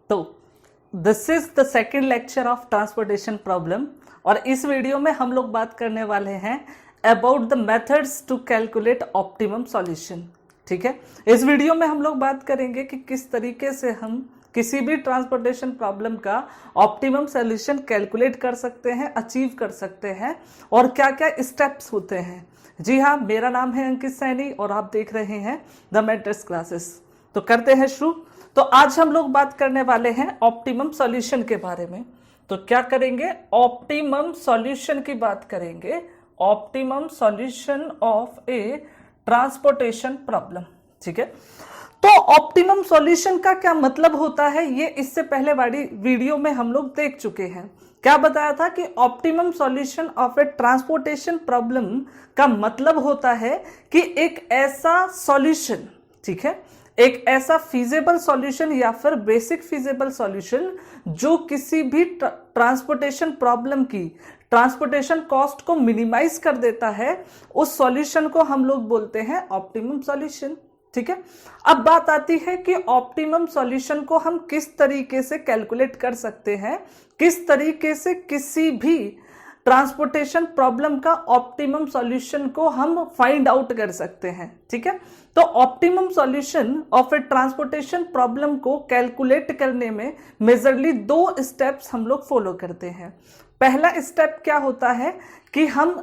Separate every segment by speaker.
Speaker 1: तो this is the second lecture of transportation problem और इस वीडियो में हम लोग बात करने वाले हैं about the methods to calculate optimum solution. ठीक है, इस वीडियो में हम लोग बात करेंगे कि किस तरीके से हम किसी भी ट्रांसपोर्टेशन प्रॉब्लम का ऑप्टिमम सॉल्यूशन कैलकुलेट कर सकते हैं, अचीव कर सकते हैं और क्या क्या स्टेप्स होते हैं। जी हाँ, मेरा नाम है अंकित सैनी और आप देख रहे हैं द मेंटर्स क्लासेस। तो करते हैं शुरू। तो आज हम लोग बात करने वाले हैं ऑप्टिमम सॉल्यूशन के बारे में। तो क्या करेंगे, ऑप्टिमम सॉल्यूशन की बात करेंगे, optimum solution of A transportation problem. ठीक है, तो ऑप्टिमम सॉल्यूशन का क्या मतलब होता है ये इससे पहले वाली वीडियो में हम लोग देख चुके हैं। क्या बताया था कि optimum solution of A transportation problem का मतलब होता है कि एक ऐसा सॉल्यूशन, ठीक है, एक ऐसा फीजेबल सॉल्यूशन या फिर बेसिक फीजेबल सॉल्यूशन जो किसी भी ट्रांसपोर्टेशन प्रॉब्लम की ट्रांसपोर्टेशन कॉस्ट को मिनिमाइज कर देता है, उस सॉल्यूशन को हम लोग बोलते हैं ऑप्टिमम सॉल्यूशन। ठीक है, अब बात आती है कि ऑप्टिमम सॉल्यूशन को हम किस तरीके से कैलकुलेट कर सकते हैं, किस तरीके से किसी भी ट्रांसपोर्टेशन प्रॉब्लम का ऑप्टिमम सॉल्यूशन को हम फाइंड आउट कर सकते हैं। ठीक है, तो optimum solution of A transportation problem को कैलकुलेट करने में मेजरली दो स्टेप्स हम लोग फॉलो करते हैं। पहला स्टेप क्या होता है कि हम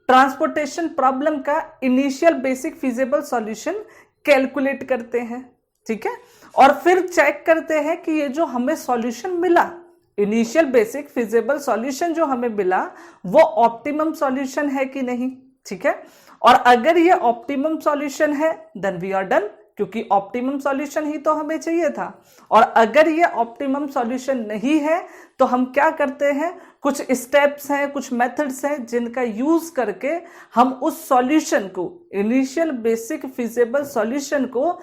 Speaker 1: ट्रांसपोर्टेशन प्रॉब्लम का initial basic feasible solution calculate करते हैं। ठीक है, और फिर चेक करते हैं कि ये जो हमें सॉल्यूशन मिला, इनिशियल बेसिक फिजिबल सॉल्यूशन जो हमें मिला, वो ऑप्टिमम सॉल्यूशन है कि नहीं। ठीक है, और अगर ये ऑप्टिमम सॉल्यूशन है देन वी आर डन, क्योंकि ऑप्टिमम सॉल्यूशन ही तो हमें चाहिए था। और अगर ये ऑप्टिमम सॉल्यूशन नहीं है तो हम क्या करते हैं, कुछ स्टेप्स हैं, कुछ मेथड्स हैं जिनका यूज करके हम उस सॉल्यूशन को, इनिशियल बेसिक फिजिबल सॉल्यूशन को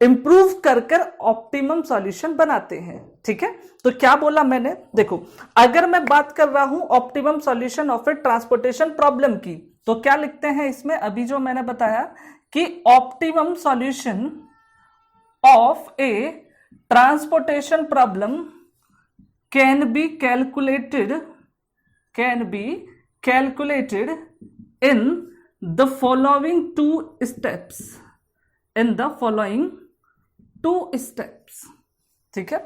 Speaker 1: इंप्रूव कर कर ऑप्टिमम सॉल्यूशन बनाते हैं। ठीक है, तो क्या बोला मैंने, देखो अगर मैं बात कर रहा हूं optimum solution of A transportation problem की, तो क्या लिखते हैं इसमें, अभी जो मैंने बताया कि optimum solution of A transportation problem can be calculated in the following two steps, in the following two steps. ठीक है,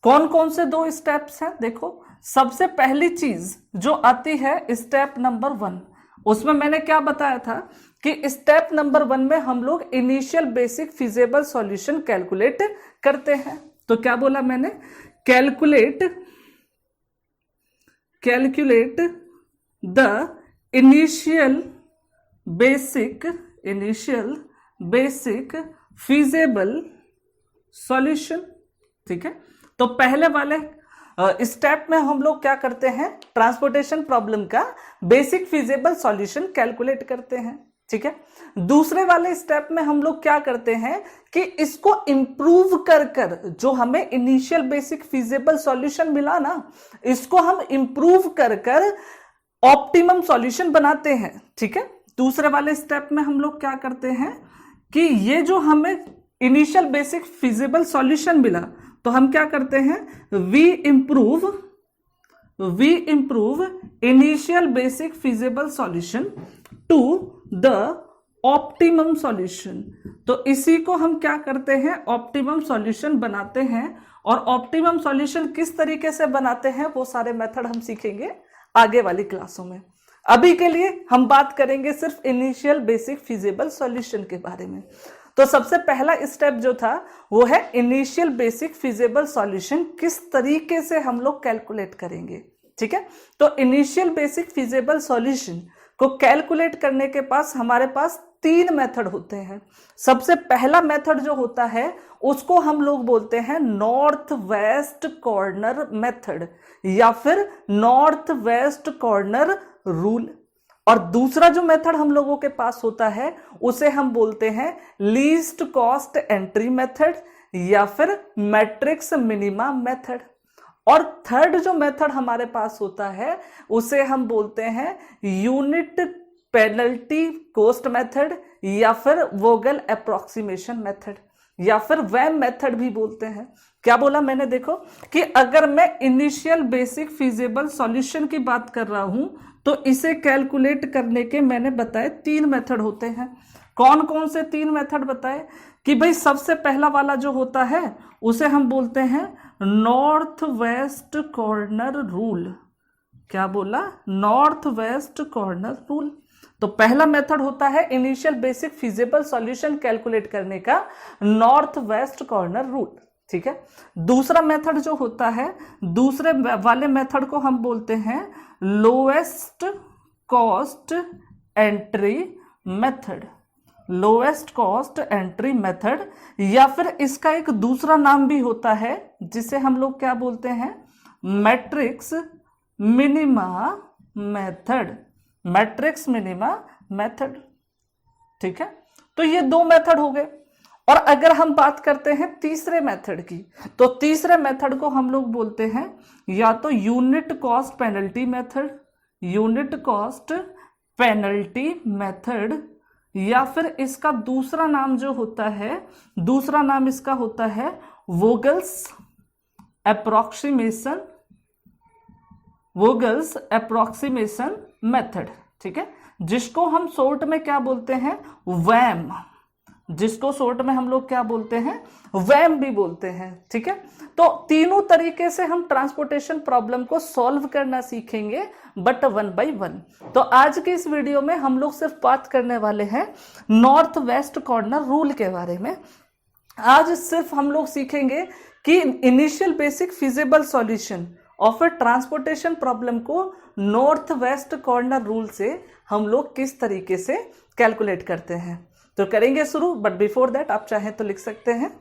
Speaker 1: कौन कौन से दो स्टेप्स हैं, देखो सबसे पहली चीज जो आती है स्टेप नंबर 1, उसमें मैंने क्या बताया था कि स्टेप नंबर 1 में हम लोग initial basic feasible solution calculate करते हैं। तो क्या बोला मैंने, calculate the initial basic feasible solution. ठीक है, तो पहले वाले स्टेप में हम लोग क्या करते हैं, ट्रांसपोर्टेशन प्रॉब्लम का बेसिक फिजिबल सॉल्यूशन कैलकुलेट करते हैं। ठीक है, दूसरे वाले स्टेप में हम लोग क्या करते हैं कि इसको इंप्रूव कर कर, जो हमें इनिशियल बेसिक फिजिबल सॉल्यूशन मिला ना, इसको हम इंप्रूव कर कर ऑप्टिमम सॉल्यूशन बनाते हैं। ठीक है, दूसरे वाले स्टेप में हम लोग क्या करते हैं कि ये जो हमें इनिशियल बेसिक फिजिबल सॉल्यूशन मिला, तो हम क्या करते हैं, we improve initial basic feasible solution to the optimum solution. तो इसी को हम क्या करते हैं, ऑप्टिमम सॉल्यूशन बनाते हैं। और ऑप्टिमम सॉल्यूशन किस तरीके से बनाते हैं वो सारे मेथड हम सीखेंगे आगे वाली क्लासों में। अभी के लिए हम बात करेंगे सिर्फ इनिशियल बेसिक फिजिबल सॉल्यूशन के बारे में। तो सबसे पहला स्टेप जो था वो है इनिशियल बेसिक फिजिबल सॉल्यूशन किस तरीके से हम लोग कैलकुलेट करेंगे। ठीक है, तो इनिशियल बेसिक फिजिबल सॉल्यूशन को कैलकुलेट करने के पास हमारे पास 3 मेथड होते हैं। सबसे पहला मेथड जो होता है उसको हम लोग बोलते हैं नॉर्थ वेस्ट कॉर्नर मेथड या फिर नॉर्थ वेस्ट कॉर्नर रूल। और दूसरा जो मेथड हम लोगों के पास होता है उसे हम बोलते हैं लीस्ट कॉस्ट एंट्री मेथड या फिर मैट्रिक्स मिनिमा मेथड। और थर्ड जो मेथड हमारे पास होता है उसे हम बोलते हैं यूनिट पेनल्टी कॉस्ट मेथड या फिर वोगल अप्रोक्सीमेशन मेथड। या फिर वैम मेथड भी बोलते हैं। क्या बोला मैंने, देखो कि अगर मैं इनिशियल बेसिक फिजिबल सॉल्यूशन की बात कर रहा हूं तो इसे कैलकुलेट करने के मैंने बताए 3 मेथड होते हैं। कौन कौन से 3 मेथड बताए कि भाई सबसे पहला वाला जो होता है उसे हम बोलते हैं नॉर्थ वेस्ट कॉर्नर रूल। क्या बोला, नॉर्थ वेस्ट कॉर्नर रूल। तो पहला मेथड होता है initial basic feasible solution calculate करने का नॉर्थ वेस्ट कॉर्नर रूल, ठीक है। दूसरा मेथड जो होता है, दूसरे वाले मेथड को हम बोलते हैं lowest cost entry method, lowest cost entry method. या फिर इसका एक दूसरा नाम भी होता है जिसे हम लोग क्या बोलते हैं, matrix minima method, matrix minima method, ठीक है। तो ये 2 मेथड हो गए। और अगर हम बात करते हैं तीसरे मेथड की, तो तीसरे मेथड को हम लोग बोलते हैं या तो unit cost penalty method, unit cost penalty method, या फिर इसका दूसरा नाम जो होता है, दूसरा नाम इसका होता है वोगल्स अप्रोक्सीमेशन, वोगल्स अप्रोक्सीमेशन मेथड, ठीक है, जिसको हम शॉर्ट में क्या बोलते हैं, वैम, जिसको शॉर्ट में हम लोग क्या बोलते हैं, वैम भी बोलते हैं, ठीक है। तो तीनों तरीके से हम ट्रांसपोर्टेशन प्रॉब्लम को सॉल्व करना सीखेंगे, बट 1 बाय 1। तो आज के इस वीडियो में हम लोग सिर्फ बात करने वाले हैं नॉर्थ वेस्ट कॉर्नर रूल के बारे में। आज सिर्फ हम लोग सीखेंगे कि initial basic feasible solution of A transportation problem को नॉर्थ वेस्ट कॉर्नर रूल से हम लोग किस तरीके से कैलकुलेट करते हैं। तो करेंगे शुरू, बट बिफोर दैट आप चाहें तो लिख सकते हैं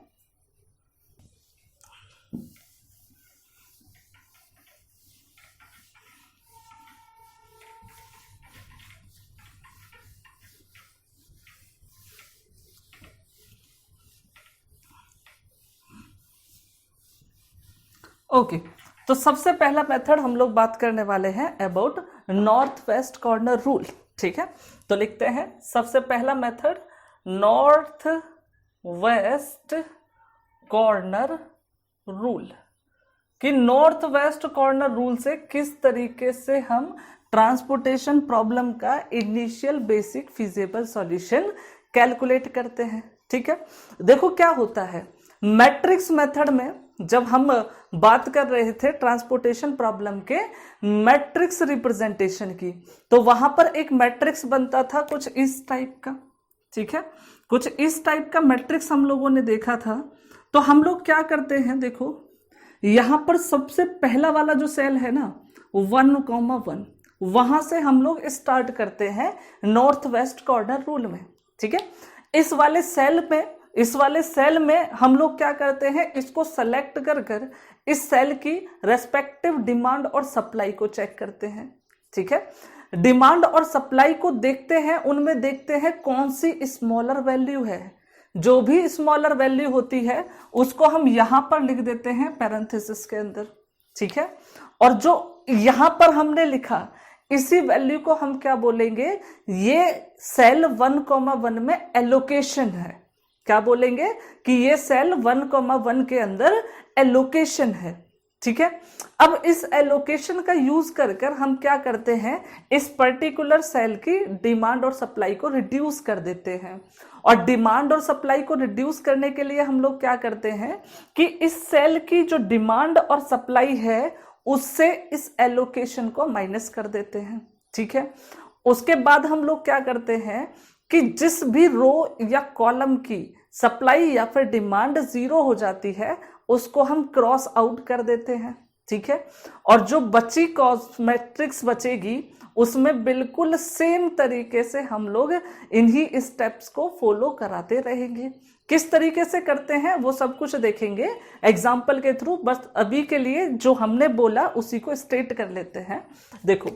Speaker 1: ओके। तो सबसे पहला मेथड हम लोग बात करने वाले हैं about north west corner rule, ठीक है। तो लिखते हैं सबसे पहला method north west corner rule, कि नॉर्थ वेस्ट कॉर्नर रूल से किस तरीके से हम ट्रांसपोर्टेशन प्रॉब्लम का initial basic feasible solution calculate करते हैं, ठीक है। देखो क्या होता है, मैट्रिक्स मेथड में जब हम बात कर रहे थे ट्रांसपोर्टेशन प्रॉब्लम के मैट्रिक्स रिप्रेजेंटेशन की, तो वहां पर एक मैट्रिक्स बनता था कुछ इस टाइप का, ठीक है, कुछ इस टाइप का मैट्रिक्स हम लोगों ने देखा था। तो हम लोग क्या करते हैं, देखो यहां पर सबसे पहला वाला जो सेल है ना 1,1, वहां से हम लोग स्टार्ट करते हैं नॉर्थ वेस्ट कॉर्नर रूल में, ठीक है। इस वाले सेल में हम लोग क्या करते हैं, इसको सेलेक्ट कर कर इस सेल की रेस्पेक्टिव डिमांड और सप्लाई को चेक करते हैं, ठीक है। डिमांड और सप्लाई को देखते हैं, उनमें देखते हैं कौन सी स्मॉलर वैल्यू है। जो भी स्मॉलर वैल्यू होती है उसको हम यहां पर लिख देते हैं पैरेंथेसिस के अंदर, ठीक है। और जो यहां पर हमने लिखा इसी वैल्यू को हम क्या बोलेंगे, ये सेल 1,1 में एलोकेशन है। क्या बोलेंगे कि ये सेल 1,1 के अंदर एलोकेशन है, ठीक है। अब इस एलोकेशन का यूज कर कर हम क्या करते हैं, इस पर्टिकुलर सेल की डिमांड और सप्लाई को रिड्यूस कर देते हैं। और डिमांड और सप्लाई को रिड्यूस करने के लिए हम लोग क्या करते हैं कि इस सेल की जो डिमांड और सप्लाई है उससे इस एलोकेशन को माइनस कर देते हैं, ठीक है। उसके बाद हम लोग क्या करते हैं कि जिस भी रो या कॉलम की सप्लाई या फिर डिमांड 0 हो जाती है उसको हम क्रॉस आउट कर देते हैं, ठीक है। और जो बची मैट्रिक्स बचेगी उसमें बिल्कुल सेम तरीके से हम लोग इन्हीं स्टेप्स को फॉलो कराते रहेंगे। किस तरीके से करते हैं वो सब कुछ देखेंगे एग्जाम्पल के थ्रू, बस अभी के लिए जो हमने बोला उसी को स्टेट कर लेते हैं। देखो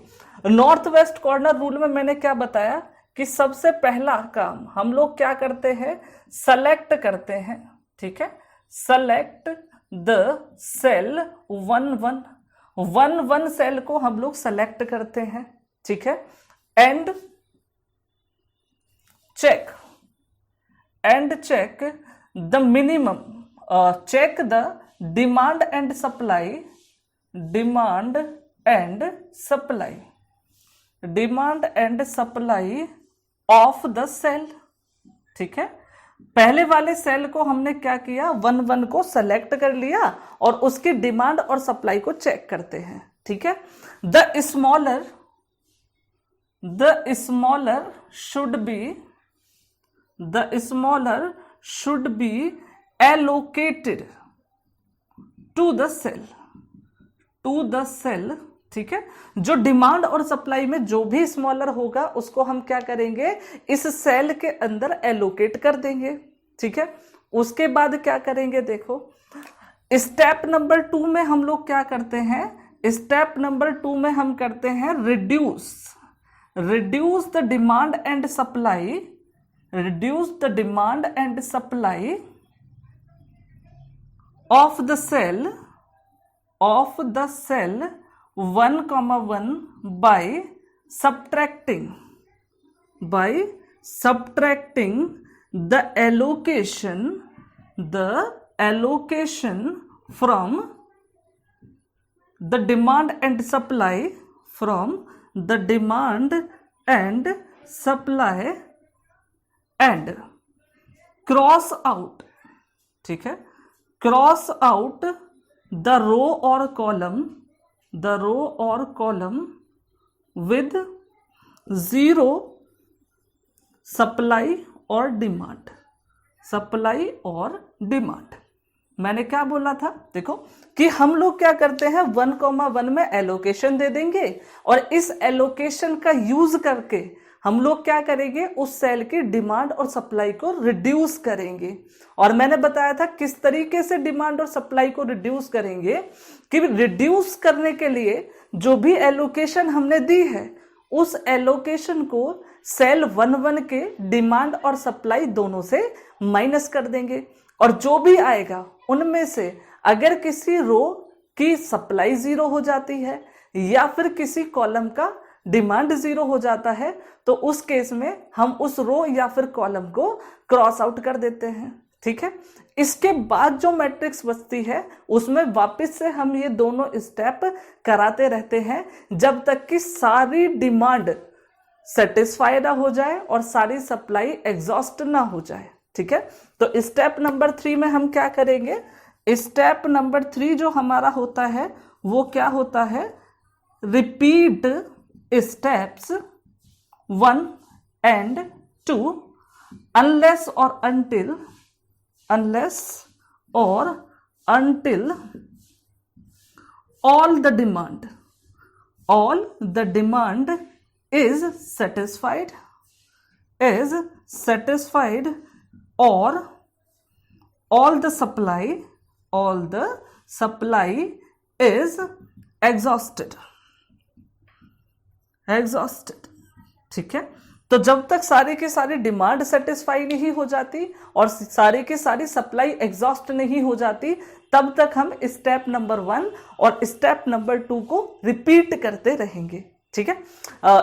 Speaker 1: नॉर्थ वेस्ट कॉर्नर रूल में मैंने क्या बताया कि सबसे पहला काम हम लोग क्या करते हैं, सेलेक्ट करते हैं, ठीक है। सेलेक्ट द सेल 1,1 सेल को हम लोग सेलेक्ट करते हैं, ठीक है। And check the minimum, check the demand and supply, demand and supply, demand and supply of the cell. ठीक है, पहले वाले सेल को हमने क्या किया, 1 को सेलेक्ट कर लिया और उसकी डिमांड और सप्लाई को चेक करते हैं। ठीक है, the smaller should be allocated to the cell. ठीक है, जो डिमांड और सप्लाई में जो भी स्मॉलर होगा उसको हम क्या करेंगे, इस सेल के अंदर एलोकेट कर देंगे। ठीक है, उसके बाद क्या करेंगे, देखो स्टेप नंबर 2 में हम लोग क्या करते हैं, स्टेप नंबर 2 में हम करते हैं reduce the demand and supply, reduce the demand and supply of the cell 1,1 by subtracting the allocation from the demand and supply, and cross out, ठीक है, cross out the row or column with zero supply or demand। मैंने क्या बोला था, देखो कि हम लोग क्या करते हैं, 1,1 में एलोकेशन दे देंगे और इस एलोकेशन का यूज करके हम लोग क्या करेंगे, उस सेल की डिमांड और सप्लाई को रिड्यूस करेंगे। और मैंने बताया था किस तरीके से डिमांड और सप्लाई को रिड्यूस करेंगे, कि रिड्यूस करने के लिए जो भी एलोकेशन हमने दी है उस एलोकेशन को सेल 1,1 के डिमांड और सप्लाई दोनों से माइनस कर देंगे, और जो भी आएगा उनमें से अगर किसी रो की सप्लाई 0 हो जाती है या फिर किसी कॉलम का डिमांड 0 हो जाता है तो उस केस में हम उस रो या फिर कॉलम को क्रॉस आउट कर देते हैं। ठीक है, इसके बाद जो मैट्रिक्स बचती है उसमें वापस से हम ये दोनों स्टेप कराते रहते हैं जब तक कि सारी डिमांड सेटिस्फाई ना हो जाए और सारी सप्लाई एग्जॉस्ट ना हो जाए। ठीक है, तो स्टेप नंबर 3 में हम क्या करेंगे, स्टेप नंबर 3 जो हमारा होता है वो क्या होता है, repeat steps 1 and 2 unless or until all the demand is satisfied or all the supply is exhausted। ठीक है, तो जब तक सारी की सारी डिमांड सेटिस्फाई नहीं हो जाती और सारी की सारी सप्लाई एग्जॉस्ट नहीं हो जाती तब तक हम स्टेप नंबर 1 और स्टेप नंबर 2 को रिपीट करते रहेंगे। ठीक है,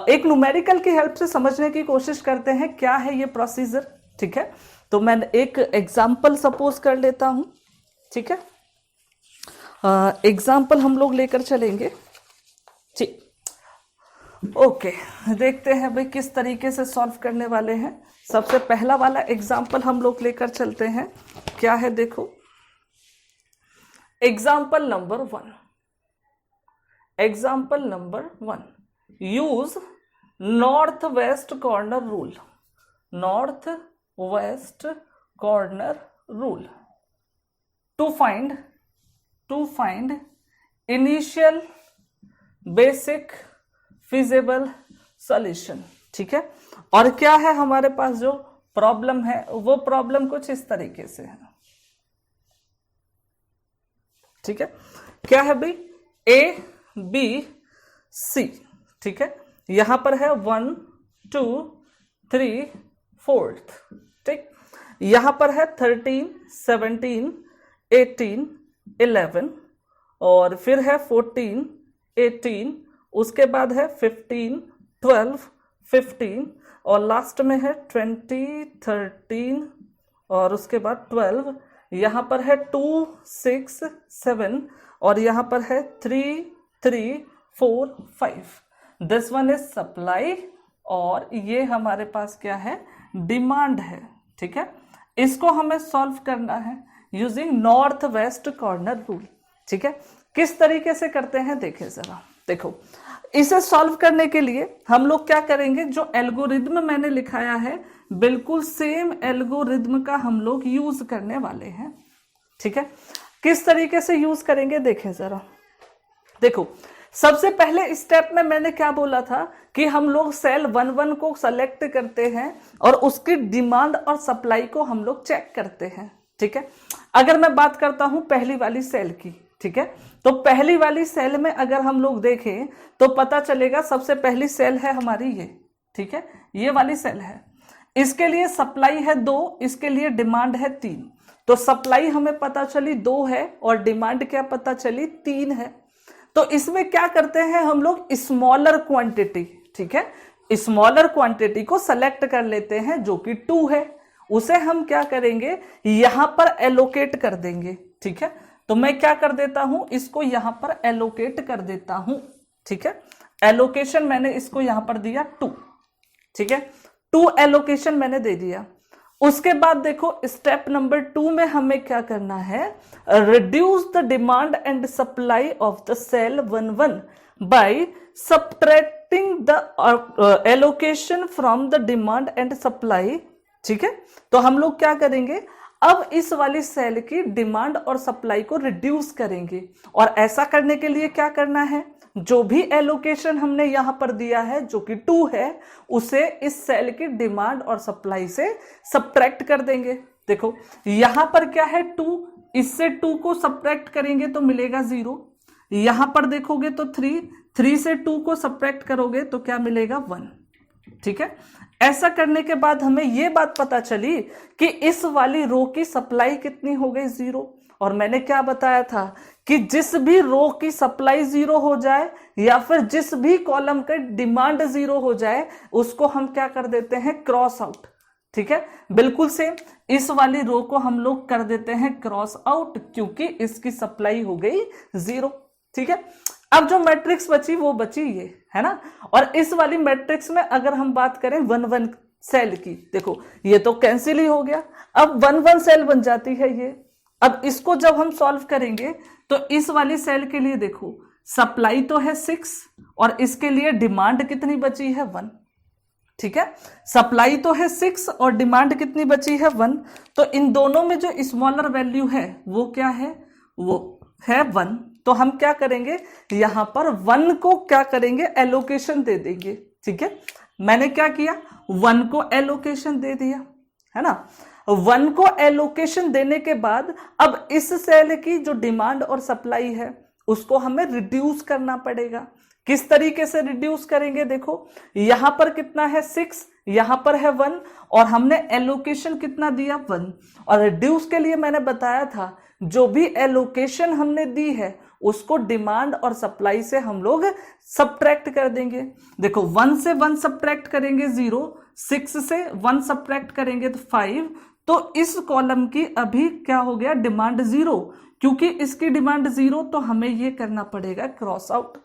Speaker 1: एक न्यूमेरिकल की हेल्प से समझने की कोशिश करते हैं क्या है ये प्रोसीजर। ठीक है, तो मैं एक एग्जाम्पल सपोज कर लेता हूं। ठीक है, एग्जाम्पल हम लोग लेकर चलेंगे। ठीक, ओके, देखते हैं भाई किस तरीके से सॉल्व करने वाले हैं। सबसे पहला वाला एग्जाम्पल हम लोग लेकर चलते हैं, क्या है देखो, example number 1 use north west corner rule to find initial basic feasible solution. ठीक है, और क्या है हमारे पास जो प्रॉब्लम है वो प्रॉब्लम कुछ इस तरीके से है। ठीक है, क्या है भाई, A B C। ठीक है, यहां पर है 1 2 3 4। ठीक, यहां पर है 13 17 18 11 और फिर है 14 18, उसके बाद है 15 12 15 और लास्ट में है 20 13 और उसके बाद 12, यहाँ पर है 2 6 7 और यहाँ पर है 3 3 4 5। दिस वन इज सप्लाई और ये हमारे पास क्या है, डिमांड है। ठीक है, इसको हमें सॉल्व करना है using north west corner rule. ठीक है, किस तरीके से करते हैं देखें जरा। देखो, इसे सॉल्व करने के लिए हम लोग क्या करेंगे, जो एल्गोरिदम मैंने लिखाया है बिल्कुल सेम एल्गोरिदम का हम लोग यूज करने वाले हैं। ठीक है, किस तरीके से यूज करेंगे देखें जरा। देखो, सबसे पहले स्टेप में मैंने क्या बोला था कि हम लोग सेल 1 को सेलेक्ट करते हैं और उसकी डिमांड और सप्लाई को हम लोग चेक करते हैं। ठीक है, अगर मैं बात करता हूं पहली वाली सेल की, ठीक है, तो पहली वाली सेल में अगर हम लोग देखें तो पता चलेगा सबसे पहली सेल है हमारी ये। ठीक है, ये वाली सेल है, इसके लिए सप्लाई है 2, इसके लिए डिमांड है 3। तो सप्लाई हमें पता चली 2 है और डिमांड क्या पता चली 3 है। तो इसमें क्या करते हैं हम लोग, स्मॉलर क्वांटिटी, ठीक है, स्मॉलर क्वांटिटी को सेलेक्ट कर लेते हैं जो कि 2 है, उसे हम क्या करेंगे यहां पर एलोकेट कर देंगे। ठीक है, तो मैं क्या कर देता हूं, इसको यहां पर एलोकेट कर देता हूं। ठीक है, एलोकेशन मैंने इसको यहां पर दिया 2। ठीक है, 2 एलोकेशन मैंने दे दिया। उसके बाद देखो स्टेप नंबर 2 में हमें क्या करना है, reduce the demand and supply of the cell 1 by subtracting the allocation from the demand and supply. ठीक है, तो हम लोग क्या करेंगे, अब इस वाली सेल की डिमांड और सप्लाई को रिड्यूस करेंगे। और ऐसा करने के लिए क्या करना है, जो भी एलोकेशन हमने यहां पर दिया है जो कि 2 है, उसे इस सेल की डिमांड और सप्लाई से सबट्रैक्ट कर देंगे। देखो यहां पर क्या है 2, इससे 2 को सबट्रैक्ट करेंगे तो मिलेगा 0। यहां पर देखोगे तो 3 से 2 को सबट्रैक्ट करोगे तो क्या मिलेगा 1। ठीक है, ऐसा करने के बाद हमें यह बात पता चली कि इस वाली रो की सप्लाई कितनी हो गई 0। और मैंने क्या बताया था कि जिस भी रो की सप्लाई 0 हो जाए या फिर जिस भी कॉलम का डिमांड 0 हो जाए उसको हम क्या कर देते हैं, क्रॉस आउट। ठीक है, बिल्कुल सेम इस वाली रो को हम लोग कर देते हैं क्रॉस आउट क्योंकि इसकी सप्लाई हो गई 0। ठीक है, अब जो मैट्रिक्स बची वो बची ये, है ना। और इस वाली मैट्रिक्स में अगर हम बात करें 1 सेल की, देखो ये तो कैंसिल ही हो गया, अब 1 सेल बन जाती है ये। अब इसको जब हम सॉल्व करेंगे तो इस वाली सेल के लिए देखो सप्लाई तो है 6 और इसके लिए डिमांड कितनी बची है 1। ठीक है, सप्लाई तो है 6 और डिमांड कितनी बची है 1। तो इन दोनों में जो स्मॉलर वैल्यू है वो क्या है, वो है 1। तो हम क्या करेंगे, यहां पर 1 को क्या करेंगे, एलोकेशन दे देंगे। ठीक है, मैंने क्या किया, 1 को एलोकेशन दे दिया, है ना। 1 को एलोकेशन देने के बाद अब इस सेल की जो डिमांड और सप्लाई है उसको हमें रिड्यूस करना पड़ेगा। किस तरीके से रिड्यूस करेंगे, देखो यहां पर कितना है 6, यहां पर है 1 और हमने एलोकेशन कितना दिया 1। और रिड्यूस के लिए मैंने बताया था जो भी एलोकेशन हमने दी है उसको डिमांड और सप्लाई से हम लोग सबट्रैक्ट कर देंगे। देखो 1 से 1 सबट्रैक्ट करेंगे 0, 6 से 1 सबट्रैक्ट करेंगे तो 5। तो इस कॉलम की अभी क्या हो गया, डिमांड 0, क्योंकि इसकी डिमांड 0 तो हमें ये करना पड़ेगा क्रॉस आउट।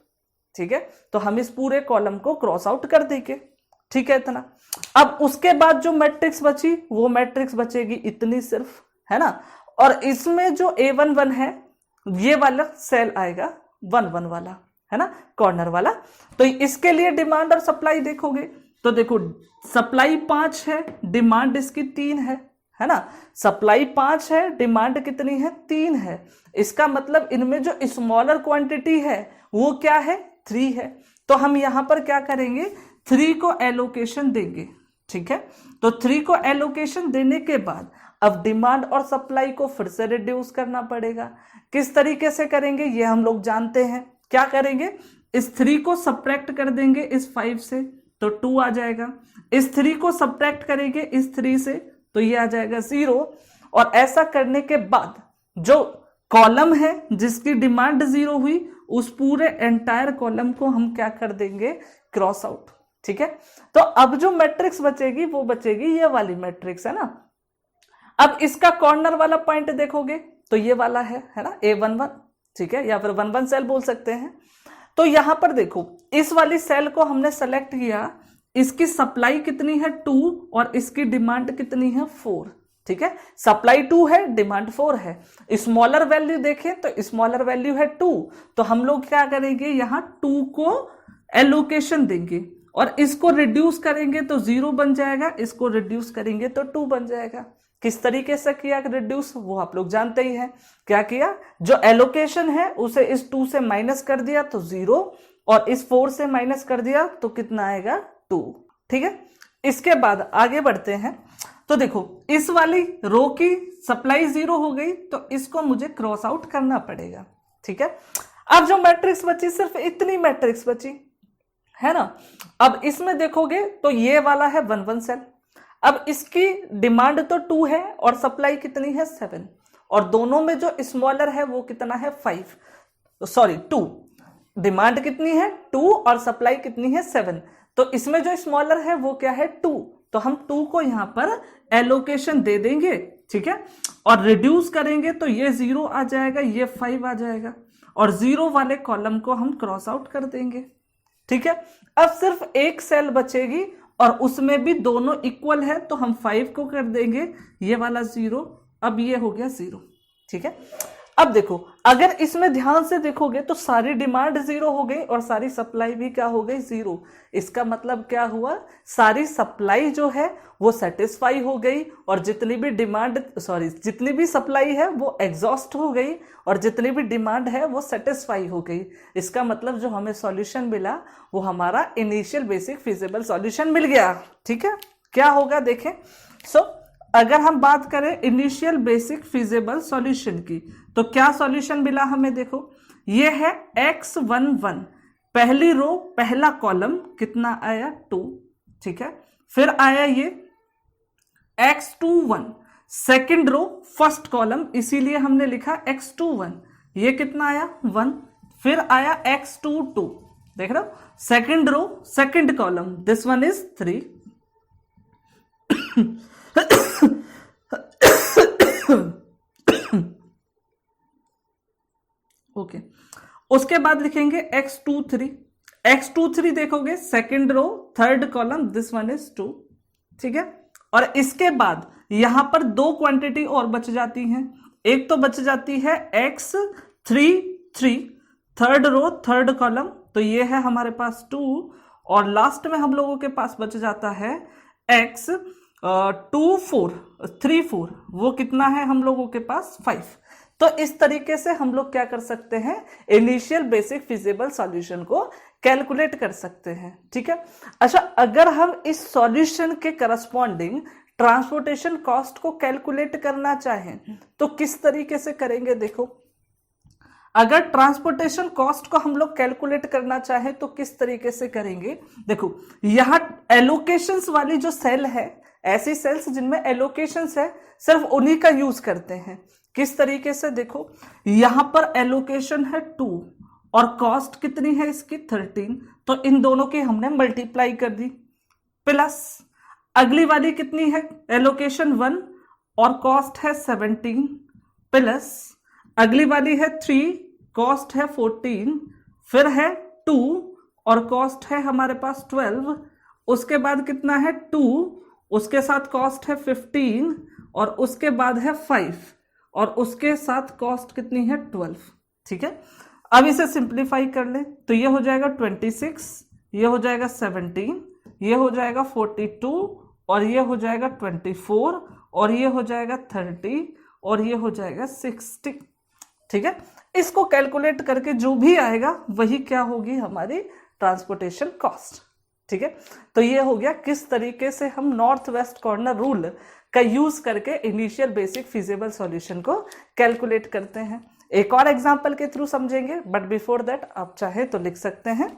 Speaker 1: ठीक है, तो हम इस पूरे कॉलम को क्रॉस आउट कर देंगे। ठीक है, इतना। अब उसके बाद जो मैट्रिक्स बची वो मैट्रिक्स बचेगी इतनी सिर्फ, है ना। और इसमें जो A11 है ये वाला सेल आएगा 1 वाला, है ना, कॉर्नर वाला। तो इसके लिए डिमांड और सप्लाई देखोगे तो देखो सप्लाई 5 है, डिमांड इसकी 3 है ना। सप्लाई 5 है, डिमांड कितनी है 3 है। इसका मतलब इनमें जो स्मॉलर क्वांटिटी है वो क्या है 3 है। तो हम यहां पर क्या करेंगे, 3 को एलोकेशन देंगे। ठीक है, तो 3 को एलोकेशन देने के बाद अब डिमांड और सप्लाई को फिर से रिड्यूस करना पड़ेगा। किस तरीके से करेंगे ये हम लोग जानते हैं। क्या करेंगे, इस 3 को सबट्रैक्ट कर देंगे इस 5 से तो 2 आ जाएगा। इस 3 को सबट्रैक्ट करेंगे इस 3 से तो ये आ जाएगा 0। और ऐसा करने के बाद जो कॉलम है जिसकी डिमांड 0 हुई उस पूरे एंटायर कॉलम को हम क्या कर देंगे, क्रॉस आउट। ठीक है, तो अब जो मैट्रिक्स बचेगी वो बचेगी ये वाली मैट्रिक्स, है ना। अब इसका कॉर्नर वाला पॉइंट देखोगे तो ये वाला है ना, A11, ठीक है, या फिर 11 सेल बोल सकते हैं। तो यहां पर देखो इस वाली सेल को हमने सेलेक्ट किया, इसकी सप्लाई कितनी है 2 और इसकी डिमांड कितनी है 4, ठीक है, सप्लाई 2 है, डिमांड 4 है। स्मॉलर वैल्यू देखें तो स्मॉलर वैल्यू है 2, तो हम लोग क्या करेंगे, यहां 2 को एलोकेशन देंगे और इसको रिड्यूस करेंगे तो 0 बन जाएगा, इसको रिड्यूस करेंगे तो 2 बन जाएगा। किस तरीके से किया रिड्यूस वो आप लोग जानते ही हैं। क्या किया, जो एलोकेशन है उसे इस 2 से माइनस कर दिया तो 0, और इस 4 से माइनस कर दिया तो कितना आएगा 2, ठीक है। इसके बाद आगे बढ़ते हैं तो देखो इस वाली रो की सप्लाई 0 हो गई तो इसको मुझे क्रॉस आउट करना पड़ेगा, ठीक है। अब जो मैट्रिक्स बची सिर्फ इतनी मैट्रिक्स बची है ना। अब इसमें देखोगे तो ये वाला है 1 सेल, अब इसकी डिमांड तो 2 है और सप्लाई कितनी है 7, और दोनों में जो स्मॉलर है वो कितना है 2, डिमांड कितनी है 2 और सप्लाई कितनी है 7, तो इसमें जो स्मॉलर है वो क्या है 2, तो हम 2 को यहां पर एलोकेशन दे देंगे, ठीक है, और रिड्यूस करेंगे तो ये 0 आ जाएगा, ये 5 आ जाएगा, और 0 वाले कॉलम को हम क्रॉस आउट कर देंगे, ठीक है। अब सिर्फ एक सेल बचेगी और उसमें भी दोनों इक्वल है तो हम 5 को कर देंगे, ये वाला 0, अब ये हो गया 0, ठीक है। अब देखो अगर इसमें ध्यान से देखोगे तो सारी डिमांड 0 हो गई और सारी सप्लाई भी क्या हो गई 0। इसका मतलब क्या हुआ, सारी सप्लाई जो है वो सेटिस्फाई हो गई और जितनी भी सप्लाई है वो एग्जॉस्ट हो गई और जितनी भी डिमांड है वो सेटिस्फाई हो गई। इसका मतलब जो हमें सॉल्यूशन मिला वो हमारा इनिशियल बेसिक फिजिबल सॉल्यूशन मिल गया, ठीक है। क्या होगा देखें, अगर हम बात करें इनिशियल बेसिक फिजिबल सॉल्यूशन की तो क्या सॉल्यूशन मिला हमें, देखो ये है x11, पहली रो पहला कॉलम कितना आया 2, ठीक है, फिर आया ये x21 second row first column, इसीलिए हमने लिखा x21, ये कितना आया 1, फिर आया x22, देख रहे हो second row second column, this one is 3 okay उसके बाद लिखेंगे x23 देखोगे second row third column, this one is 2, ठीक है। और इसके बाद यहां पर 2 क्वांटिटी और बच जाती हैं, एक तो बच जाती है x33 third row third column, तो ये है हमारे पास 2, और लास्ट में हम लोगों के पास बच जाता है x34 वो कितना है हम लोगों के पास 5। तो इस तरीके से हम लोग क्या कर सकते हैं, इनिशियल बेसिक फिजिबल सॉल्यूशन को कैलकुलेट कर सकते हैं, ठीक है। अच्छा अगर हम इस सॉल्यूशन के करस्पॉन्डिंग ट्रांसपोर्टेशन कॉस्ट को कैलकुलेट करना चाहें तो किस तरीके से करेंगे, देखो अगर ट्रांसपोर्टेशन कॉस्ट को हम लोग कैलकुलेट करना चाहें तो किस तरीके से करेंगे, देखो यहां एलोकेशंस वाली जो सेल है, ऐसी सेल्स जिनमें एलोकेशंस है सिर्फ उन्हीं का यूज करते हैं। किस तरीके से, देखो यहां पर एलोकेशन है 2 और कॉस्ट कितनी है इसकी 13, तो इन दोनों की हमने मल्टीप्लाई कर दी, प्लस अगली वाली कितनी है एलोकेशन 1 और कॉस्ट है 17, प्लस अगली वाली है 3 कॉस्ट है 14, फिर है 2 और कॉस्ट है हमारे पास 12, उसके बाद कितना है 2, उसके साथ कॉस्ट है 15 और उसके बाद है 5 और उसके साथ कॉस्ट कितनी है 12, ठीक है। अब इसे सिंप्लीफाई कर लें तो ये हो जाएगा 26, ये हो जाएगा 17, ये हो जाएगा 42 और ये हो जाएगा 24 और ये हो जाएगा 30 और ये हो जाएगा 60, ठीक है। इसको कैलकुलेट करके जो भी आएगा वही क्या होगी हमारी ट्रांसपोर्टेशन कॉस्ट, ठीक है। तो ये हो गया किस तरीके से हम नॉर्थ वेस्ट कॉर्नर रूल का यूज करके इनिशियल बेसिक फिजिबल सॉल्यूशन को कैलकुलेट करते हैं। एक और एग्जांपल के थ्रू समझेंगे, बट बिफोर दैट आप चाहे तो लिख सकते हैं।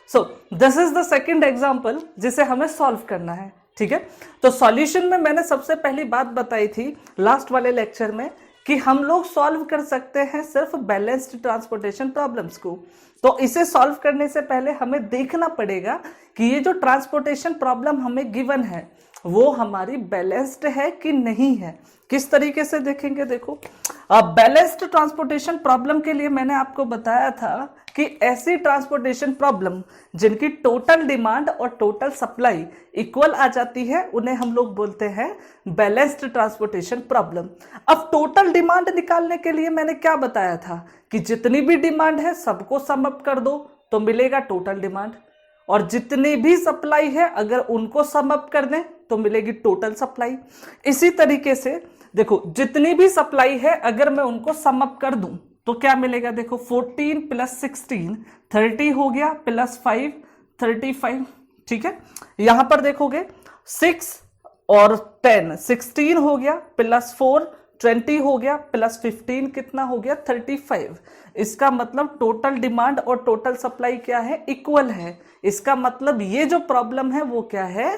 Speaker 1: So this is the second example जिसे हमें सॉल्व करना है, ठीक है। तो सॉल्यूशन में मैंने सबसे पहली बात बताई थी लास्ट वाले लेक्चर में कि हम लोग सॉल्व कर सकते हैं सिर्फ बैलेंस्ड ट्रांसपोर्टेशन प्रॉब्लम्स को। तो इसे सॉल्व करने से पहले हमें देखना पड़ेगा कि ये जो ट्रांसपोर्टेशन प्रॉब्लम हमें गिवन है वो हमारी बैलेंस्ड है कि नहीं है। किस तरीके से देखेंगे, देखो बैलेंस्ड ट्रांसपोर्टेशन प्रॉब्लम के लिए मैंने आपको बताया था कि ऐसी ट्रांसपोर्टेशन प्रॉब्लम जिनकी टोटल डिमांड और टोटल सप्लाई इक्वल आ जाती है उन्हें हम लोग बोलते हैं बैलेंस्ड ट्रांसपोर्टेशन प्रॉब्लम। अब टोटल डिमांड निकालने के लिए मैंने क्या बताया था कि जितनी भी डिमांड है सबको सम अप कर दो तो मिलेगा टोटल डिमांड, और जितनी भी सप्लाई है अगर उनको सम अप कर दें तो मिलेगी टोटल सप्लाई। इसी तरीके से देखो जितनी भी सप्लाई है अगर मैं उनको सम अप कर दूं तो क्या मिलेगा, देखो 14 प्लस 16 30 हो गया, प्लस 5 35, ठीक है। यहां पर देखोगे 6 और 10 16 हो गया, प्लस 4 20 हो गया, प्लस 15 कितना हो गया 35। इसका मतलब टोटल डिमांड और टोटल सप्लाई क्या है, इक्वल है। इसका मतलब ये जो प्रॉब्लम है वो क्या है,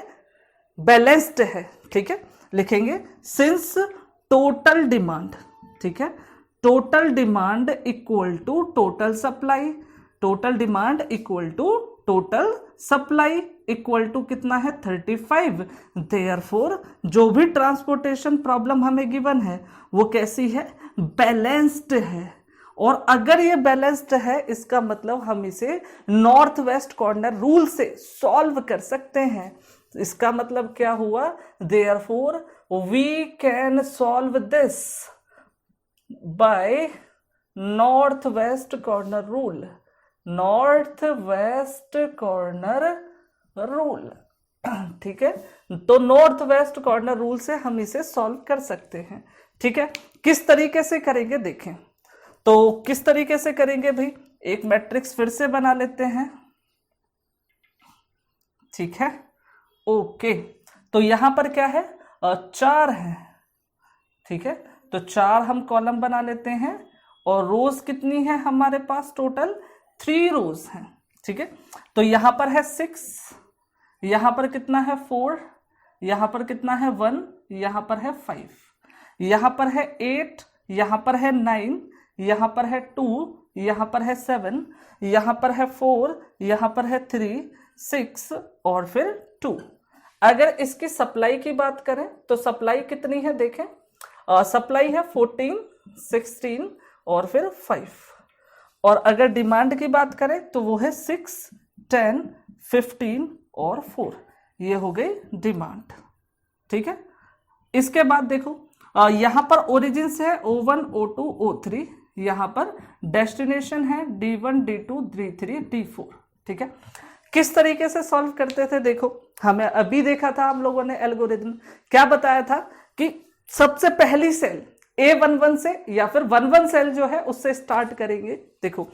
Speaker 1: बैलेंस्ड है, ठीक है। लिखेंगे सिंस टोटल डिमांड, ठीक है, total demand equal to total supply, total demand equal to total supply equal to कितना है 35। देयरफॉर जो भी ट्रांसपोर्टेशन प्रॉब्लम हमें गिवन है वो कैसी है, बैलेंस्ड है। और अगर ये बैलेंस्ड है इसका मतलब हम इसे नॉर्थ वेस्ट कॉर्नर रूल से सॉल्व कर सकते हैं। इसका मतलब क्या हुआ, therefore we can solve this by north west corner rule, north west corner rule, ठीक है। तो नॉर्थ वेस्ट कॉर्नर रूल से हम इसे सॉल्व कर सकते हैं, ठीक है। किस तरीके से करेंगे देखें, तो किस तरीके से करेंगे भाई, एक मैट्रिक्स फिर से बना लेते हैं, ठीक है, ओके। तो यहां पर क्या है, 4 है, ठीक है। तो 4 हम कॉलम बना लेते हैं और रोज कितनी है हमारे पास, टोटल 3 रोज हैं, ठीक है। तो यहां पर है 6, यहां पर कितना है 4, यहां पर कितना है 1, यहां पर है 5, यहां पर है 8, यहां पर है 9, यहां पर है 2, यहां पर है 7, यहां पर है 4, यहां पर है 3, 6 और फिर 2। अगर इसकी सप्लाई की बात करें तो सप्लाई कितनी है देखें, सप्लाई है 14 16 और फिर 5। और अगर डिमांड की बात करें तो वो है 6 10 15 और 4, ये हो गई डिमांड, ठीक है। इसके बाद देखो यहां पर ओरिजिन से है O1 O2 O3, यहां पर डेस्टिनेशन है D1 D2 D3 D4, ठीक है। किस तरीके से सॉल्व करते थे, देखो हमें अभी देखा था हम लोगों ने एल्गोरिथम, क्या बताया था कि सबसे पहली सेल A11 से या फिर 11 सेल जो है उससे स्टार्ट करेंगे। देखो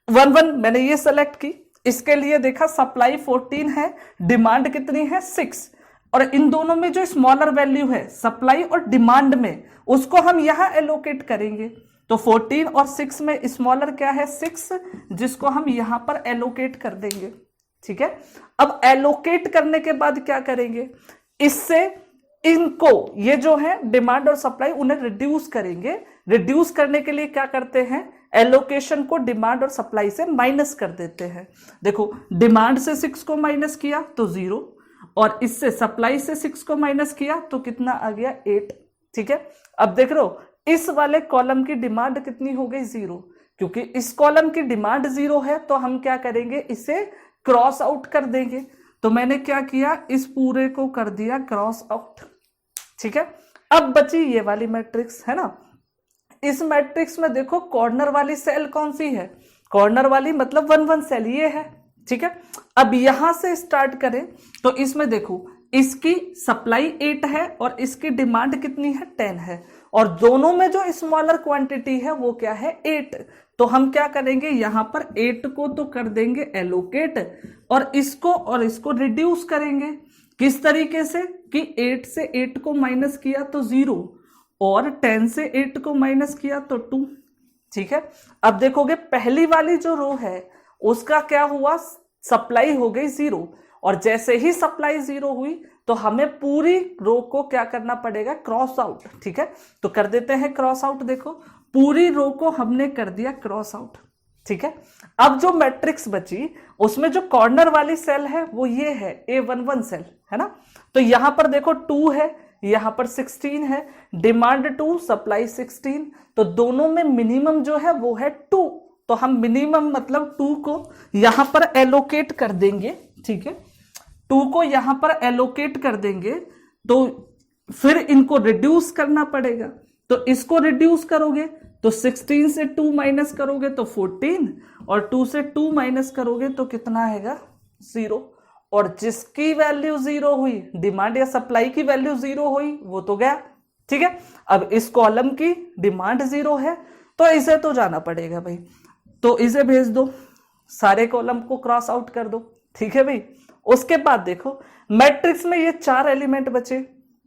Speaker 1: 11 मैंने ये सेलेक्ट की, इसके लिए देखा सप्लाई 14 है, डिमांड कितनी है 6, और इन दोनों में जो स्मॉलर वैल्यू है सप्लाई और डिमांड में उसको हम यहां एलोकेट करेंगे। तो 14 और 6 में स्मॉलर क्या है 6, जिसको हम यहां पर एलोकेट कर देंगे, ठीक है। अब एलोकेट करने के बाद क्या करेंगे, इससे इनको ये जो है डिमांड और सप्लाई उन्हें रिड्यूस करेंगे। रिड्यूस करने के लिए क्या करते हैं, एलोकेशन को डिमांड और सप्लाई से माइनस कर देते हैं। देखो डिमांड से 6 को माइनस किया तो 0, और इससे सप्लाई से 6 को माइनस किया तो कितना आ गया 8, ठीक है। अब देख रहे हो इस वाले कॉलम की डिमांड कितनी हो गई 0, क्योंकि इस कॉलम की डिमांड 0 है तो हम क्या करेंगे, इसे क्रॉस आउट कर देंगे। तो मैंने क्या किया, इस पूरे को कर दिया क्रॉस आउट, ठीक है। अब बची ये वाली मैट्रिक्स है ना, इस मैट्रिक्स में देखो कॉर्नर वाली सेल कौन सी है, कॉर्नर वाली मतलब 1 सेल ये है, ठीक है। अब यहां से स्टार्ट करें तो इसमें देखो इसकी सप्लाई 8 है और इसकी डिमांड कितनी है 10 है, और दोनों में जो स्मॉलर क्वांटिटी है वो क्या है 8। तो हम क्या करेंगे, यहां पर 8 को तो कर देंगे एलोकेट, और इसको रिड्यूस करेंगे। किस तरीके से कि 8 से 8 को माइनस किया तो 0, और 10 से 8 को माइनस किया तो 2, ठीक है। अब देखोगे पहली वाली जो रो है उसका क्या हुआ, सप्लाई हो गई 0, और जैसे ही सप्लाई 0 हुई तो हमें पूरी रो को क्या करना पड़ेगा, क्रॉस आउट, ठीक है। तो कर देते हैं क्रॉस आउट, देखो पूरी रो को हमने कर दिया क्रॉस आउट, ठीक है। अब जो मैट्रिक्स बची उसमें जो कॉर्नर वाली सेल है वो ये है A11 सेल, है ना। तो यहां पर देखो 2 है, यहां पर 16 है, डिमांड 2 सप्लाई 16, तो दोनों में मिनिमम जो है वो है 2। तो हम मिनिमम मतलब 2 को यहां पर एलोकेट कर देंगे, ठीक है, 2 को यहां पर एलोकेट कर देंगे, तो फिर इनको रिड्यूस करना पड़ेगा। तो इसको रिड्यूस करोगे तो 16 से 2 माइनस करोगे तो 14, और 2 से 2 माइनस करोगे तो कितना आएगा 0। और जिसकी वैल्यू 0 हुई, डिमांड या सप्लाई की वैल्यू 0 हुई, वो तो गया, ठीक है। अब इस कॉलम की डिमांड 0 है तो इसे तो जाना पड़ेगा भाई, तो इसे भेज दो, सारे कॉलम को क्रॉस आउट कर दो, ठीक है भाई। उसके बाद देखो मैट्रिक्स में ये 4 एलिमेंट बचे,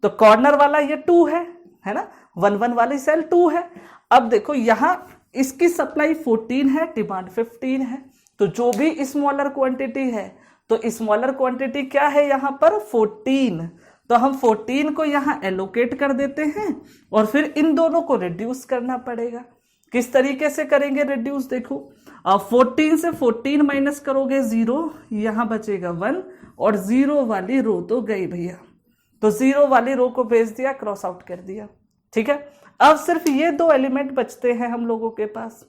Speaker 1: तो कॉर्नर वाला ये 2 है ना, 1 1 वाली सेल 2 है। अब देखो यहां इसकी सप्लाई 14 है, डिमांड 15 है, तो जो भी स्मॉलर क्वांटिटी है, तो स्मॉलर क्वांटिटी क्या है यहां पर 14, तो हम 14 को यहां एलोकेट कर देते हैं और फिर इन दोनों को रिड्यूस करना पड़ेगा। किस तरीके से करेंगे रिड्यूस, देखो 14 से 14 माइनस करोगे 0, यहां बचेगा 1, और 0 वाली रो तो गई भैया, तो 0 वाली रो को भेज दिया, क्रॉस आउट कर दिया, ठीक है। अब सिर्फ ये 2 एलिमेंट बचते हैं हम लोगों के पास।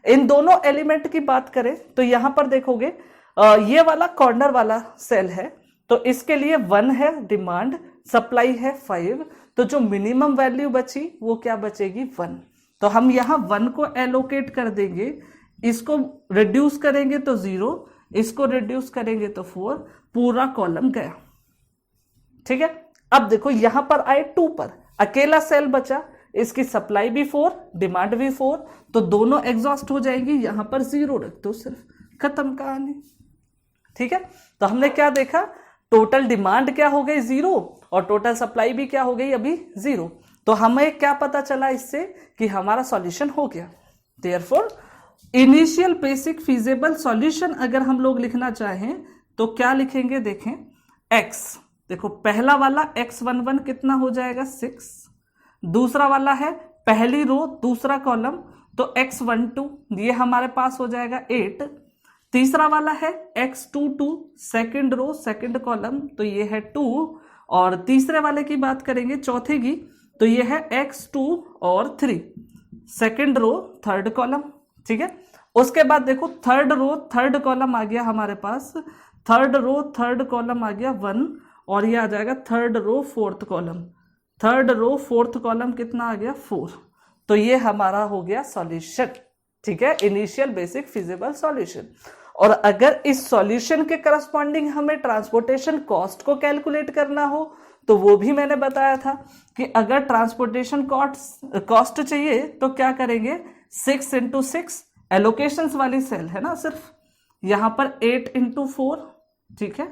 Speaker 1: इन दोनों एलिमेंट की बात करें तो यहां पर देखोगे ये वाला कॉर्नर वाला सेल है, तो इसके लिए 1 है डिमांड, सप्लाई है 5, तो जो मिनिमम वैल्यू बची वो क्या बचेगी 1। तो हम यहां 1 को एलोकेट कर देंगे, इसको रिड्यूस करेंगे तो 0, इसको रिड्यूस करेंगे तो 4, पूरा कॉलम गया, ठीक है। अब देखो यहां पर आए 2 पर, अकेला सेल बचा, इसकी सप्लाई भी 4, डिमांड भी 4, तो दोनों एग्जॉस्ट हो जाएंगी, यहां पर 0 रख दो, सिर्फ खत्म कहानी, ठीक है। तो हमने क्या देखा, टोटल डिमांड क्या हो गई 0 और टोटल सप्लाई भी क्या हो गई अभी 0। तो हमें क्या पता चला इससे कि हमारा सॉल्यूशन हो गया। Therefore initial basic feasible solution अगर हम लोग लिखना चाहें तो क्या लिखेंगे, देखें x, देखो पहला वाला x11 कितना हो जाएगा 6, दूसरा वाला है पहली रो दूसरा कॉलम तो x12 ये हमारे पास हो जाएगा 8, तीसरा वाला है x22 second row second column तो ये है 2, और तीसरे वाले की बात करेंगे चौथे की तो ये है x2 और 3 सेकंड रो थर्ड कॉलम, ठीक है। उसके बाद देखो थर्ड रो थर्ड कॉलम आ गया हमारे पास, थर्ड रो थर्ड कॉलम आ गया 1, और ये आ जाएगा third row fourth column, third row fourth column कितना आ गया 4, तो ये हमारा हो गया सॉल्यूशन, ठीक है, इनिशियल बेसिक फिजिबल सॉल्यूशन। और अगर इस सॉल्यूशन के करस्पॉन्डिंग हमें ट्रांसपोर्टेशन कॉस्ट को कैलकुलेट करना हो तो वो भी मैंने बताया था कि अगर ट्रांसपोर्टेशन कॉस्ट चाहिए तो क्या करेंगे 6 × 6 एलोकेशंस वाली सेल है ना, सिर्फ यहां पर 8 × 4, ठीक है।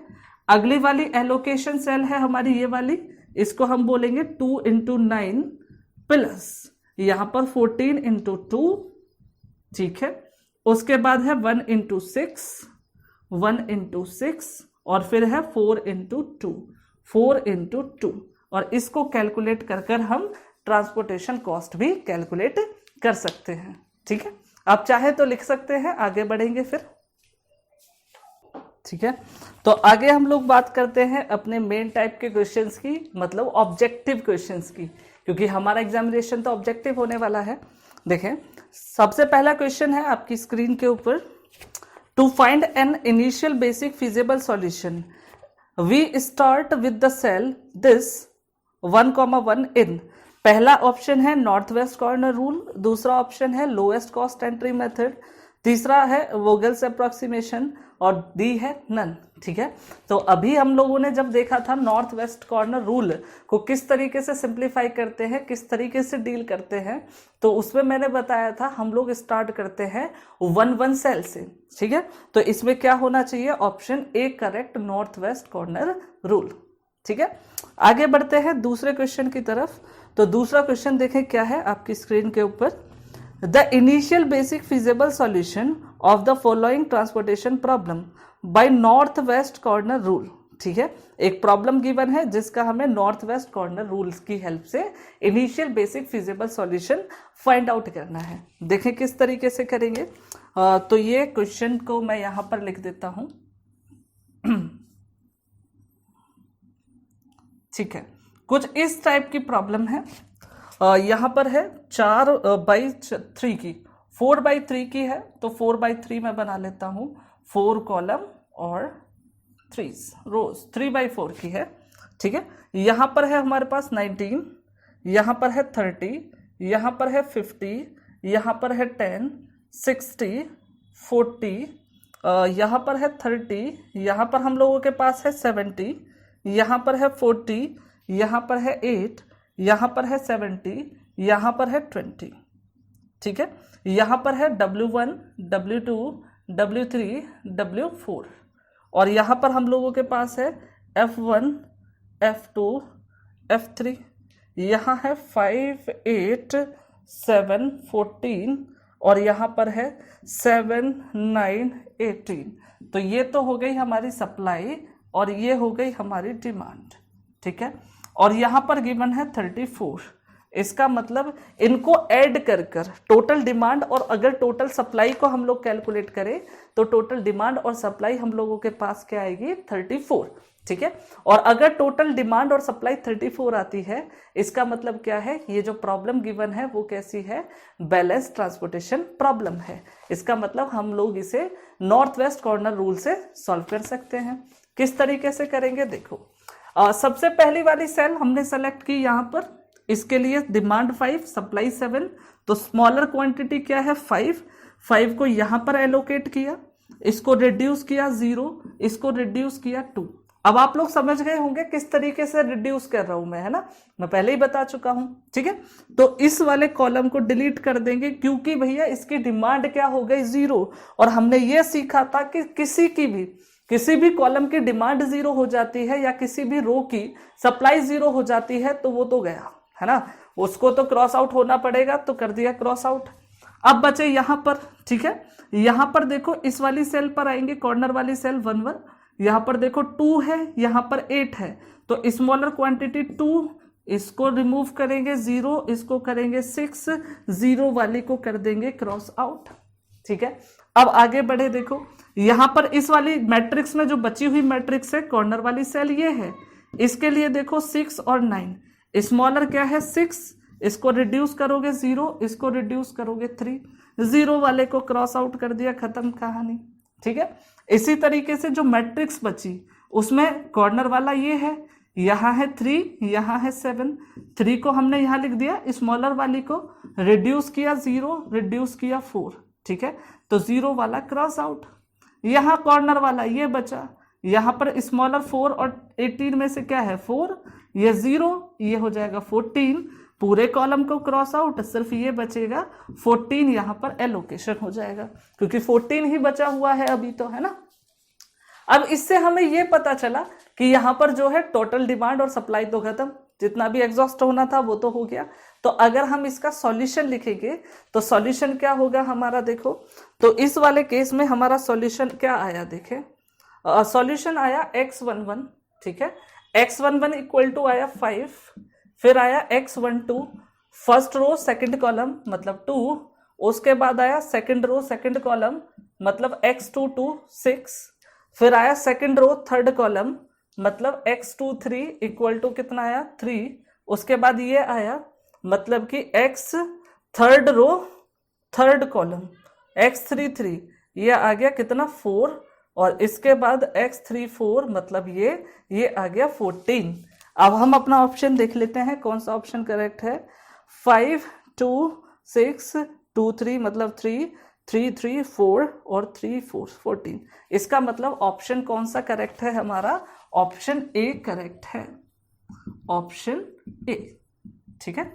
Speaker 1: अगली वाली एलोकेशन सेल है हमारी ये वाली, इसको हम बोलेंगे 2 × 9 प्लस यहां पर 14 × 2, ठीक है। उसके बाद है 1 × 6, 1 × 6 और फिर है 4 × 2, 4 × 2, और इसको कैलकुलेट कर कर हम ट्रांसपोर्टेशन कॉस्ट भी कैलकुलेट कर सकते हैं, ठीक है। आप चाहे तो लिख सकते हैं, आगे बढ़ेंगे फिर, ठीक है। तो आगे हम लोग बात करते हैं अपने मेन टाइप के क्वेश्चंस की, मतलब ऑब्जेक्टिव क्वेश्चंस की, क्योंकि हमारा एग्जामिनेशन तो ऑब्जेक्टिव होने वाला है। देखें सबसे पहला क्वेश्चन है आपकी स्क्रीन के ऊपर, to find an initial basic feasible solution we start with the cell this 1,1 in. पहला ऑप्शन है नॉर्थ वेस्ट कॉर्नर रूल, दूसरा ऑप्शन है लोएस्ट कॉस्ट एंट्री मेथड, तीसरा है वोगल्स अप्रोक्सीमेशन और डी है नन, ठीक है। तो अभी हम लोगों ने जब देखा था नॉर्थ वेस्ट कॉर्नर रूल को किस तरीके से सिंप्लीफाई करते हैं, किस तरीके से डील करते हैं, तो उसमें मैंने बताया था हम लोग स्टार्ट करते हैं 1 सेल से, ठीक है। तो इसमें क्या होना चाहिए, option A correct, north west corner rule, ठीक है। आगे बढ़ते हैं दूसरे क्वेश्चन की तरफ। तो दूसरा क्वेश्चन देखें क्या है आपकी स्क्रीन के ऊपर, The initial basic feasible solution of the following transportation problem by north west corner rule, ठीक है। एक प्रॉब्लम गिवन है जिसका हमें नॉर्थ वेस्ट कॉर्नर रूल्स की हेल्प से initial basic feasible solution find out करना है। देखें किस तरीके से करेंगे। तो ये क्वेश्चन को मैं यहाँ पर लिख देता हूँ, ठीक है, कुछ इस टाइप की प्रॉब्लम है। यहाँ पर है 4/3 की, 4/3 की है, तो 4/3 मैं बना लेता हूँ, 4 कॉलम और 3 रोज, 3/4 की है। ठीक है, यहाँ पर है हमारे पास 19, यहाँ पर है 30, यहाँ पर है 50, यहाँ पर है 10, 60, 40, यहाँ पर है 30, यहाँ पर हम लोगों के पास है 70, यहाँ पर है 40, यहाँ पर है 8, यहाँ पर है 70, यहाँ पर है 20। ठीक है, यहाँ पर है W1, W2, W3, W4, और यहाँ पर हम लोगों के पास है F1, F2, F3, यहाँ है 5, 8, 7, 14, और यहाँ पर है 7, 9, 18। तो ये तो हो गई हमारी सप्लाई और ये हो गई हमारी डिमांड। ठीक है, और यहाँ पर गिवन है 34। इसका मतलब इनको ऐड कर कर टोटल डिमांड और अगर टोटल सप्लाई को हम लोग कैलकुलेट करें तो टोटल डिमांड और सप्लाई हम लोगों के पास क्या आएगी, 34। ठीक है, और अगर टोटल डिमांड और सप्लाई 34 आती है, इसका मतलब क्या है, ये जो प्रॉब्लम गिवन है वो कैसी है, बैलेंस ट्रांसपोर्टेशन प्रॉब्लम है। इसका मतलब हम लोग इसे नॉर्थ वेस्ट कॉर्नर रूल से सॉल्व कर सकते हैं। किस तरीके से करेंगे देखो, सबसे पहली वाली सेल हमने सेलेक्ट की यहाँ पर, इसके लिए डिमांड 5, सप्लाई 7, तो स्मॉलर क्वांटिटी क्या है 5 को यहाँ पर एलोकेट किया, इसको रिड्यूस किया 0, इसको रिड्यूस किया 2। अब आप लोग समझ गए होंगे किस तरीके से रिड्यूस कर रहा हूं मैं, है ना, मैं पहले ही बता चुका हूं। ठीक है, तो इस वाले कॉलम को डिलीट कर देंगे क्योंकि भैया इसकी डिमांड क्या हो गई 0, और हमने ये सीखा था कि किसी भी कॉलम की डिमांड 0 हो जाती है या किसी भी रो की सप्लाई 0 हो जाती है तो वो तो गया, है ना, उसको तो क्रॉस आउट होना पड़ेगा, तो कर दिया क्रॉस आउट। अब बचे यहाँ पर, ठीक है, यहाँ पर देखो इस वाली सेल पर आएंगे, कॉर्नर वाली सेल 1 1, यहाँ पर देखो 2 है, यहाँ पर 8 है, तो स्मॉलर क्वांटिटी 2, इसको रिमूव करेंगे 0, इसको करेंगे 6, 0 वाली को कर देंगे क्रॉस आउट। ठीक है, अब आगे बढ़े, देखो यहाँ पर इस वाली मैट्रिक्स में जो बची हुई मैट्रिक्स है, कॉर्नर वाली सेल ये है, इसके लिए देखो 6 और 9, स्मॉलर क्या है 6, इसको रिड्यूस करोगे 0, इसको रिड्यूस करोगे 3, 0 वाले को क्रॉस आउट कर दिया, खत्म कहानी। ठीक है, इसी तरीके से जो मैट्रिक्स बची उसमें कॉर्नर वाला ये है, यहाँ है 3, यहाँ है 7, 3 को हमने यहाँ लिख दिया, स्मॉलर वाली को रिड्यूस किया 0, रिड्यूस किया 4। ठीक है, तो 0 वाला क्रॉस आउट। यहाँ कॉर्नर वाला ये बचा, यहाँ पर स्मॉलर 4 और 18 में से क्या है 4, ये 0, ये हो जाएगा 14, पूरे कॉलम को क्रॉस आउट, सिर्फ ये बचेगा 14, यहाँ पर एलोकेशन हो जाएगा क्योंकि 14 ही बचा हुआ है अभी तो, है ना। अब इससे हमें ये पता चला कि यहाँ पर जो है टोटल डिमांड और सप्लाई तो खत्म, जितना भी एग्जॉस्ट होना था वो तो हो गया। तो अगर हम इसका सॉल्यूशन लिखेंगे तो सॉल्यूशन क्या होगा हमारा, देखो तो इस वाले केस में हमारा सॉल्यूशन क्या आया, देखें सॉल्यूशन आया x11। ठीक है, x11 इक्वल टू आया 5, फिर आया x12 first row second column मतलब 2, उसके बाद आया सेकंड रो सेकंड कॉलम मतलब x22 6, फिर आया सेकंड रो थर्ड कॉलम मतलब x23 इक्वल टू कितना आया 3, उसके बाद ये आया मतलब कि x third row third column x33 ये आ गया कितना 4, और इसके बाद x34 मतलब ये आ गया 14। अब हम अपना ऑप्शन देख लेते हैं कौन सा ऑप्शन करेक्ट है। 5 2 6 2 3 मतलब 3 3 3 4 और 3 4 14। इसका मतलब ऑप्शन कौन सा करेक्ट है हमारा, ऑप्शन ए करेक्ट है, ऑप्शन ए। ठीक है,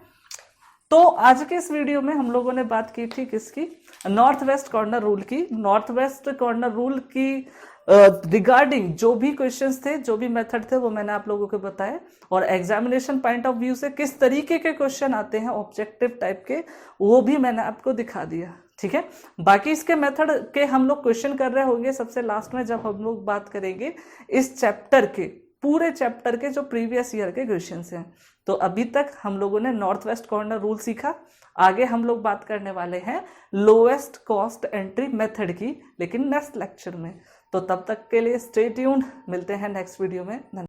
Speaker 1: तो आज के इस वीडियो में हम लोगों ने बात की थी किसकी, नॉर्थ वेस्ट कॉर्नर रूल की। नॉर्थ वेस्ट कॉर्नर रूल की रिगार्डिंग जो भी क्वेश्चंस थे, जो भी मेथड थे वो मैंने आप लोगों को बताए, और एग्जामिनेशन पॉइंट ऑफ व्यू से किस तरीके के क्वेश्चन आते हैं ऑब्जेक्टिव टाइप के वो भी मैंने आपको दिखा दिया। ठीक है, बाकी इसके मेथड के हम लोग क्वेश्चन कर रहे होंगे सबसे लास्ट में, जब हम लोग बात करेंगे इस चैप्टर के पूरे चैप्टर के जो प्रीवियस ईयर के क्वेश्चंस हैं। तो अभी तक हम लोगों ने नॉर्थ वेस्ट कॉर्नर रूल सीखा, आगे हम लोग बात करने वाले हैं लोएस्ट कॉस्ट एंट्री मेथड की, लेकिन नेक्स्ट लेक्चर में। तो तब तक के लिए स्टे ट्यून्ड, मिलते हैं नेक्स्ट वीडियो में।